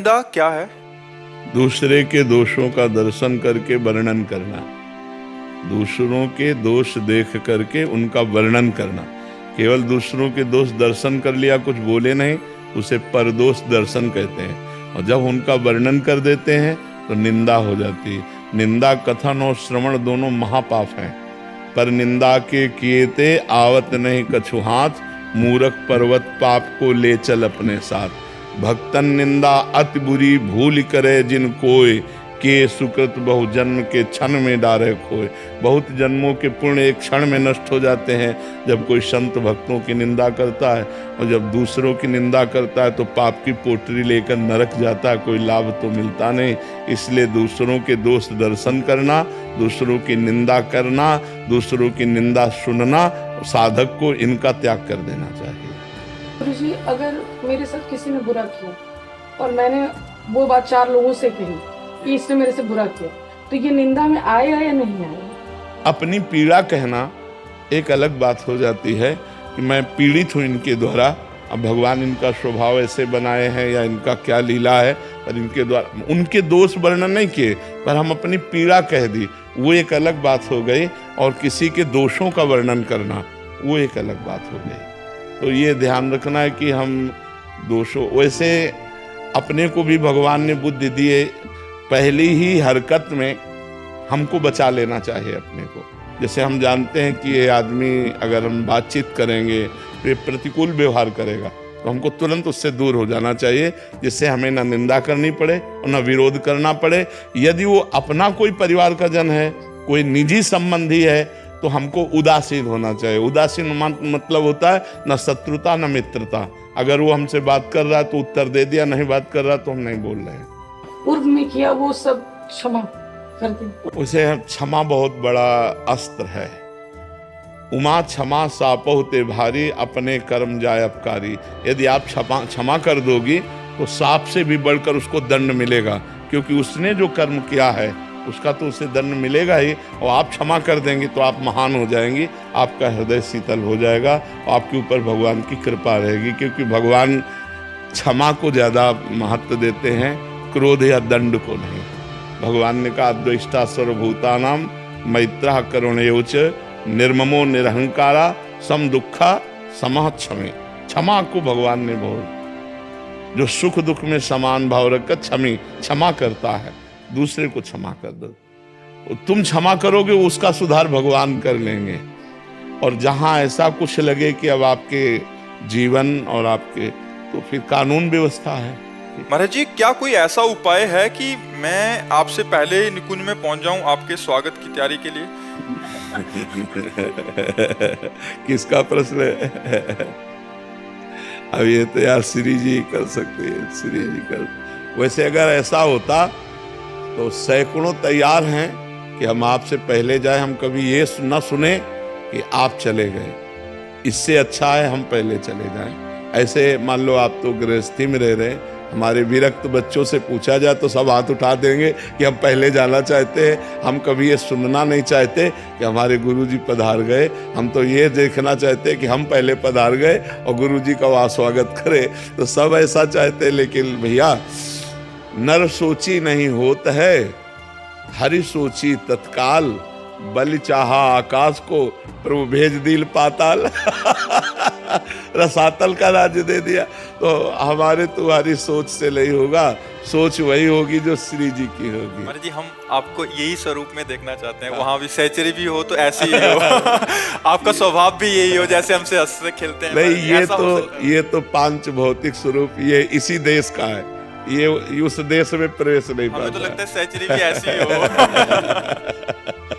निंदा क्या है? दूसरे के दोषों का दर्शन करके वर्णन करना, दूसरों के दोष देख करके उनका वर्णन करना। केवल दूसरों के दोष दर्शन कर लिया, कुछ बोले नहीं, उसे परदोष दर्शन कहते हैं। और जब उनका वर्णन कर देते हैं तो निंदा हो जाती है। निंदा, कथन और श्रवण दोनों महापाप हैं। पर निंदा के किए ते आवत नहीं कछु हाथ, मूरख पर्वत पाप को ले चल अपने साथ। भक्तन निंदा अति बुरी भूल करे जिन कोय, के सुकृत बहु जन्म के क्षण में डारे खोए। बहुत जन्मों के पुण्य एक क्षण में नष्ट हो जाते हैं जब कोई संत भक्तों की निंदा करता है। और जब दूसरों की निंदा करता है तो पाप की पोटरी लेकर नरक जाता है, कोई लाभ तो मिलता नहीं। इसलिए दूसरों के दोष दर्शन करना, दूसरों की निंदा करना, दूसरों की निंदा सुनना, साधक को इनका त्याग कर देना चाहिए। गुरु जी, अगर मेरे साथ किसी ने बुरा किया और मैंने वो बात 4 लोगों से कही कि इसने मेरे से बुरा किया, तो ये निंदा में आएगा या नहीं आएगा? अपनी पीड़ा कहना एक अलग बात हो जाती है कि मैं पीड़ित हूँ इनके द्वारा। अब भगवान इनका स्वभाव ऐसे बनाए हैं या इनका क्या लीला है, पर इनके द्वारा उनके दोष वर्णन नहीं किए, पर हम अपनी पीड़ा कह दी, वो एक अलग बात हो गई। और किसी के दोषों का वर्णन करना वो एक अलग बात हो गई। तो ये ध्यान रखना है कि हम दोषों, वैसे अपने को भी भगवान ने बुद्धि दी है, पहली ही हरकत में हमको बचा लेना चाहिए अपने को। जैसे हम जानते हैं कि ये आदमी, अगर हम बातचीत करेंगे तो ये प्रतिकूल व्यवहार करेगा, तो हमको तुरंत उससे दूर हो जाना चाहिए, जिससे हमें ना निंदा करनी पड़े और ना विरोध करना पड़े। यदि वो अपना कोई परिवार का जन है, कोई निजी संबंधी है, तो हमको उदासीन होना चाहिए। उदासीन मतलब होता है न शत्रुता न मित्रता। अगर वो हमसे बात कर रहा है तो उत्तर दे दिया, नहीं बात कर रहा तो हम नहीं बोल रहे हैं। पूर्व में किया वो सब क्षमा कर दे। उसे क्षमा बहुत बड़ा अस्त्र है। उमा क्षमा सापहुते भारी, अपने कर्म जाय अपकारी। यदि आप क्षमा कर दोगी तो साप से भी बढ़कर उसको दंड मिलेगा, क्योंकि उसने जो कर्म किया है उसका तो उसे दंड मिलेगा ही। और आप क्षमा कर देंगे तो आप महान हो जाएंगी, आपका हृदय शीतल हो जाएगा और आपके ऊपर भगवान की कृपा रहेगी। क्योंकि भगवान क्षमा को ज़्यादा महत्व देते हैं, क्रोध या दंड को नहीं। भगवान ने कहा द्वेष्टा सर्वभूतानाम मैत्रः करुणयोच, निर्ममो निरहंकारा, सम दुखा समः क्षमे। क्षमा को भगवान ने बहुत, जो सुख दुख में समान भाव रखकर क्षमा करता है, दूसरे को क्षमा कर दो। तुम क्षमा करोगे उसका सुधार भगवान कर लेंगे। और जहां ऐसा कुछ लगे कि अब आपके जीवन और आपके, तो फिर कानून व्यवस्था है। महाराज जी, क्या कोई ऐसा उपाय है कि मैं आपसे पहले निकुंज में पहुंच जाऊं आपके स्वागत की तैयारी के लिए? किसका प्रश्न है? अब ये तो यार श्री जी कर सकते हैं, श्री जी कर। वैसे अगर ऐसा होता तो सैकड़ों तैयार हैं कि हम आपसे पहले जाए। हम कभी ये न सुने कि आप चले गए, इससे अच्छा है हम पहले चले जाएं। ऐसे मान लो आप तो गृहस्थी में रह रहे, हमारे विरक्त बच्चों से पूछा जाए तो सब हाथ उठा देंगे कि हम पहले जाना चाहते हैं। हम कभी ये सुनना नहीं चाहते कि हमारे गुरुजी पधार गए। हम तो ये देखना चाहते हैं कि हम पहले पधार गए और गुरुजी का वहाँ स्वागत करें। तो सब ऐसा चाहते हैं, लेकिन भैया नर सोची नहीं होत है, हरि सोची तत्काल। बलि चाहा आकाश को, प्रभु भेज दिल पाताल। रसातल का राज्य दे दिया। तो हमारे तुम्हारी सोच से नहीं होगा, सोच वही होगी जो श्री जी की होगी। महाराज जी, हम आपको यही स्वरूप में देखना चाहते हैं। वहाँ भी सहचरी भी हो तो ऐसे ही हो। आपका स्वभाव भी यही हो, जैसे हमसे हंसते खेलते हैं। नहीं, ये तो पांच भौतिक स्वरूप ये इसी देश का है, ये उस देश में प्रवेश नहीं पाता। हमें तो लगता है सहचरी भी ऐसी ही हो।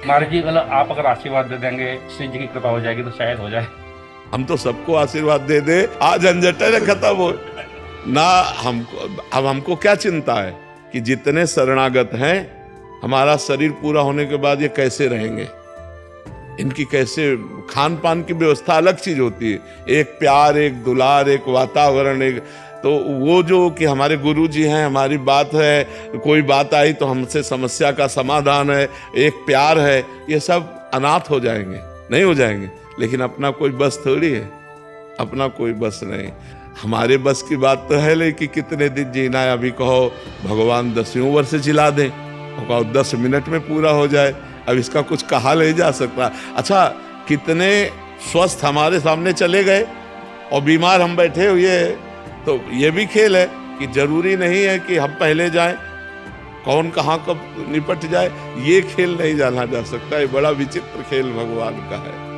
महाराज जी, मतलब आप अगर आशीर्वाद दे देंगे, श्री जी की कृपा हो जाएगी तो शायद हो जाए। हम तो सबको आशीर्वाद दे दे, आज झंझटें खत्म हो ना। हमको क्या चिंता है कि जितने शरणागत हैं, हमारा शरीर पूरा होने के बाद ये कैसे रहेंगे, इनकी कैसे खान पान की व्यवस्था अलग चीज होती है। एक प्यार, एक दुलार, एक वातावरण, एक तो वो जो कि हमारे गुरु जी हैं, हमारी बात है, कोई बात आई तो हमसे समस्या का समाधान है, एक प्यार है, ये सब अनाथ हो जाएंगे, नहीं हो जाएंगे। लेकिन अपना कोई बस थोड़ी है, अपना कोई बस नहीं। हमारे बस की बात तो है नहीं कि कितने दिन जीना है। अभी कहो भगवान 10वीं उम्र से जिला दें, और कहो 10 मिनट में पूरा हो जाए, अब इसका कुछ कहा नहीं जा सकता। अच्छा, कितने स्वस्थ हमारे सामने चले गए और बीमार हम बैठे हुए, तो ये भी खेल है कि जरूरी नहीं है कि हम पहले जाएं, कौन कहाँ कब निपट जाए, ये खेल नहीं जाना जा सकता। ये बड़ा विचित्र खेल भगवान का है।